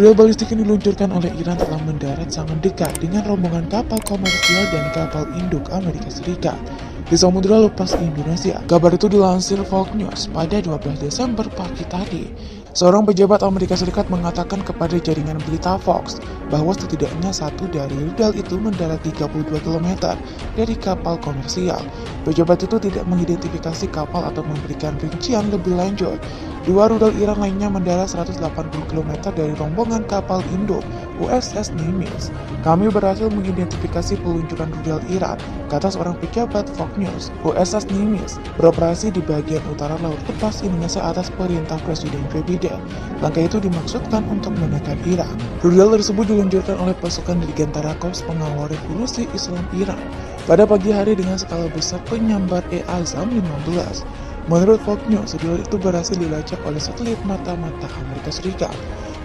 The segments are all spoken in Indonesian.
Rudal balistik yang diluncurkan oleh Iran telah mendarat sangat dekat dengan rombongan kapal komersial dan kapal induk Amerika Serikat di Samudra Lepas Indonesia. Kabar itu dilansir Fox News pada 12 Desember pagi tadi. Seorang pejabat Amerika Serikat mengatakan kepada jaringan berita Fox bahwa setidaknya satu dari rudal itu mendarat 32 km dari kapal komersial. Pejabat itu tidak mengidentifikasi kapal atau memberikan rincian lebih lanjut. Dua rudal Iran lainnya mendarat 180 km dari rombongan kapal induk USS Nimitz. Kami berhasil mengidentifikasi peluncuran rudal Iran, kata seorang pejabat Fox News. USS Nimitz beroperasi di bagian utara Laut Lepas Indonesia atas perintah Presiden Joe Biden. Langkah itu dimaksudkan untuk menekan Iran. Rudal tersebut diluncurkan oleh pasukan Dirgantara Korps Pengawal Revolusi Islam Iran pada pagi hari dengan skala besar penyambar E-Azam 15. Menurut Fox News, rudal itu berhasil dilacak oleh satelit mata-mata Amerika Serikat.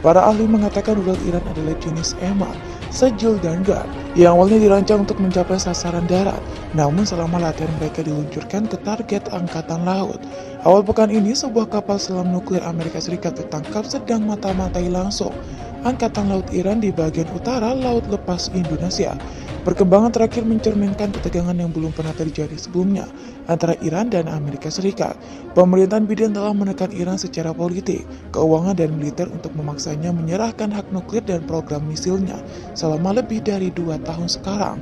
Para ahli mengatakan rudal Iran adalah jenis EMA, Sejul dan Gard, yang awalnya dirancang untuk mencapai sasaran darat, namun selama latihan mereka diluncurkan ke target angkatan laut. Awal pekan ini, sebuah kapal selam nuklir Amerika Serikat ditangkap sedang mata-matai langsung Angkatan Laut Iran di bagian utara Laut Lepas Indonesia. Perkembangan terakhir mencerminkan ketegangan yang belum pernah terjadi sebelumnya antara Iran dan Amerika Serikat. Pemerintahan Biden telah menekan Iran secara politik, keuangan, dan militer untuk memaksanya menyerahkan hak nuklir dan program misilnya selama lebih dari 2 tahun sekarang.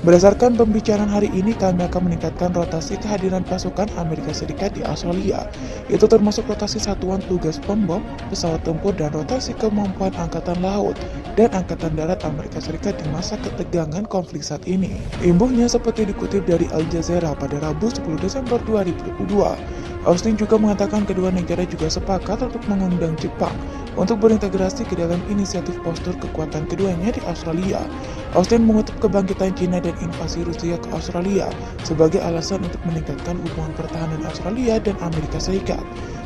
Berdasarkan pembicaraan hari ini, kami akan meningkatkan rotasi kehadiran pasukan Amerika Serikat di Australia. Itu termasuk rotasi satuan tugas pembom, pesawat tempur, dan rotasi kemampuan Angkatan Laut dan Angkatan Darat Amerika Serikat di masa ketegangan konflik saat ini. Imbuhnya seperti dikutip dari Al Jazeera pada Rabu 10 Desember 2022. Austin juga mengatakan kedua negara juga sepakat untuk mengundang Jepang untuk berintegrasi ke dalam inisiatif postur kekuatan keduanya di Australia. Austin mengutip kebangkitan Cina dan invasi Rusia ke Australia sebagai alasan untuk meningkatkan hubungan pertahanan Australia dan Amerika Serikat.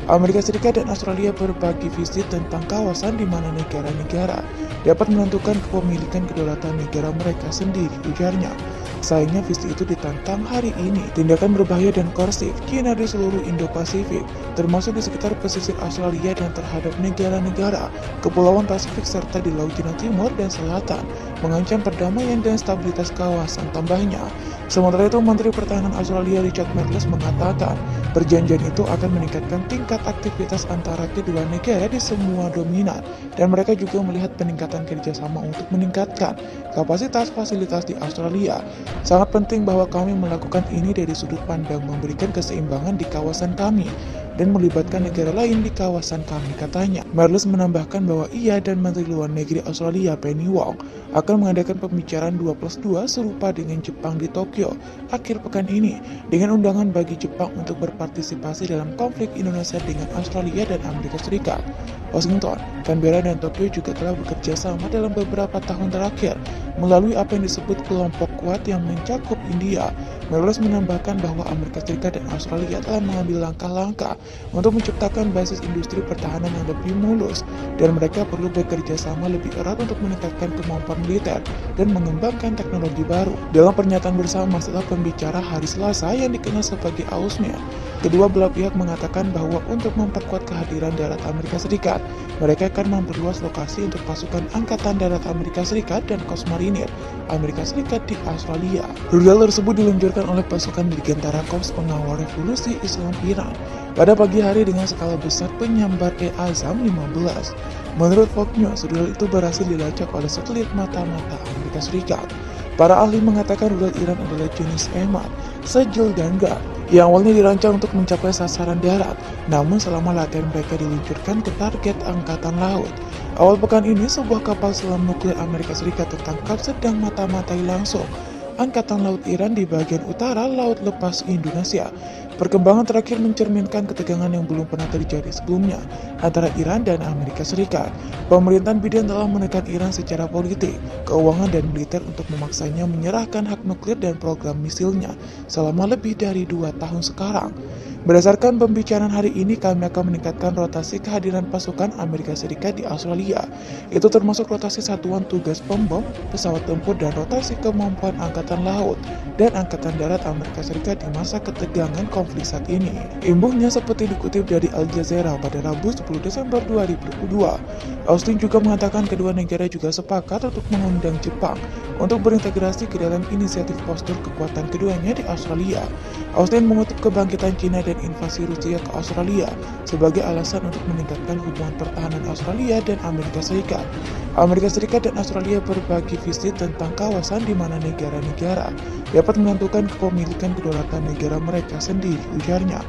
Amerika Serikat dan Australia berbagi visi tentang kawasan di mana negara-negara dapat menentukan kepemilikan kedaulatan negara mereka sendiri, ujarnya. Sayangnya visi itu ditantang hari ini. Tindakan berbahaya dan korsif China di seluruh Indo-Pasifik, termasuk di sekitar pesisir Australia dan terhadap negara-negara Kepulauan Pasifik serta di Laut Cina Timur dan Selatan, mengancam perdamaian dan stabilitas kawasan, tambahnya. Sementara itu, Menteri Pertahanan Australia Richard Marles mengatakan perjanjian itu akan meningkatkan tingkat aktivitas antara kedua negara di semua dominan, dan mereka juga melihat peningkatan kerjasama untuk meningkatkan kapasitas fasilitas di Australia. Sangat penting bahwa kami melakukan ini dari sudut pandang memberikan keseimbangan di kawasan kami dan melibatkan negara lain di kawasan kami, katanya. Marles menambahkan bahwa ia dan Menteri Luar Negeri Australia Penny Wong akan mengadakan pembicaraan 2+2 serupa dengan Jepang di Tokyo akhir pekan ini dengan undangan bagi Jepang untuk berpartisipasi dalam konflik Indonesia dengan Australia dan Amerika Serikat. Washington, Canberra, dan Tokyo juga telah bekerja sama dalam beberapa tahun terakhir melalui apa yang disebut kelompok kuat yang mencakup India. Marles menambahkan bahwa Amerika Serikat dan Australia telah mengambil langkah-langkah untuk menciptakan basis industri pertahanan yang lebih mulus, dan mereka perlu bekerja sama lebih erat untuk meningkatkan kemampuan militer dan mengembangkan teknologi baru. Dalam pernyataan bersama setelah pembicara hari Selasa yang dikenal sebagai AUSME, kedua belah pihak mengatakan bahwa untuk memperkuat kehadiran darat Amerika Serikat, mereka akan memperluas lokasi untuk pasukan Angkatan Darat Amerika Serikat dan Korps Marinir Amerika Serikat di Australia. Rudal tersebut diluncurkan oleh pasukan Dirgantara Korps Pengawal Revolusi Islam Iran pada pagi hari dengan skala besar penyambar E-Azam 15. Menurut Fox News, rudal itu berhasil dilacak oleh satelit mata-mata Amerika Serikat. Para ahli mengatakan rudal Iran adalah jenis EMA, Sejul dan Gard, yang awalnya dirancang untuk mencapai sasaran darat, namun selama latihan mereka diluncurkan ke target angkatan laut. Awal pekan ini, sebuah kapal selam nuklir Amerika Serikat tertangkap sedang mata-matai langsung Angkatan Laut Iran di bagian utara Laut Lepas Indonesia. Perkembangan terakhir mencerminkan ketegangan yang belum pernah terjadi sebelumnya antara Iran dan Amerika Serikat. Pemerintahan Biden telah menekan Iran secara politik, keuangan, dan militer untuk memaksanya menyerahkan hak nuklir dan program misilnya selama lebih dari 2 tahun sekarang. Berdasarkan pembicaraan hari ini, kami akan meningkatkan rotasi kehadiran pasukan Amerika Serikat di Australia. Itu termasuk rotasi satuan tugas pembom, pesawat tempur, dan rotasi kemampuan Angkatan Laut dan Angkatan Darat Amerika Serikat di masa ketegangan konflik konflik saat ini. Imbuhnya seperti dikutip dari Al Jazeera pada Rabu 10 Desember 2022, Austin juga mengatakan kedua negara juga sepakat untuk mengundang Jepang untuk berintegrasi ke dalam inisiatif postur kekuatan keduanya di Australia. Austin mengutuk kebangkitan Cina dan invasi Rusia ke Australia sebagai alasan untuk meningkatkan hubungan pertahanan Australia dan Amerika Serikat. Amerika Serikat dan Australia berbagi visi tentang kawasan di mana negara-negara dapat menentukan kepemilikan kedaulatan negara mereka sendiri, ujarnya.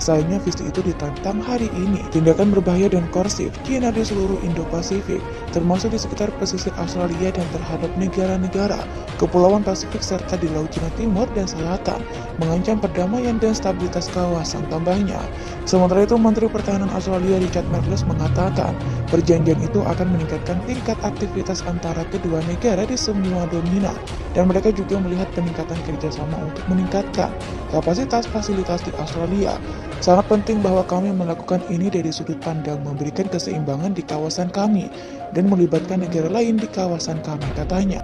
Sayangnya visi itu ditantang hari ini. Tindakan berbahaya dan korsif China di seluruh Indo-Pasifik, termasuk di sekitar pesisir Australia dan terhadap negara-negara Kepulauan Pasifik serta di Laut Cina Timur dan Selatan, mengancam perdamaian dan stabilitas kawasan, tambahnya. Sementara itu, Menteri Pertahanan Australia Richard Marles mengatakan perjanjian itu akan meningkatkan tingkat aktivitas antara kedua negara di semua dominan, dan mereka juga melihat peningkatan kerjasama untuk meningkatkan kapasitas fasilitas di Australia. Sangat penting bahwa kami melakukan ini dari sudut pandang memberikan keseimbangan di kawasan kami dan melibatkan negara lain di kawasan kami, katanya.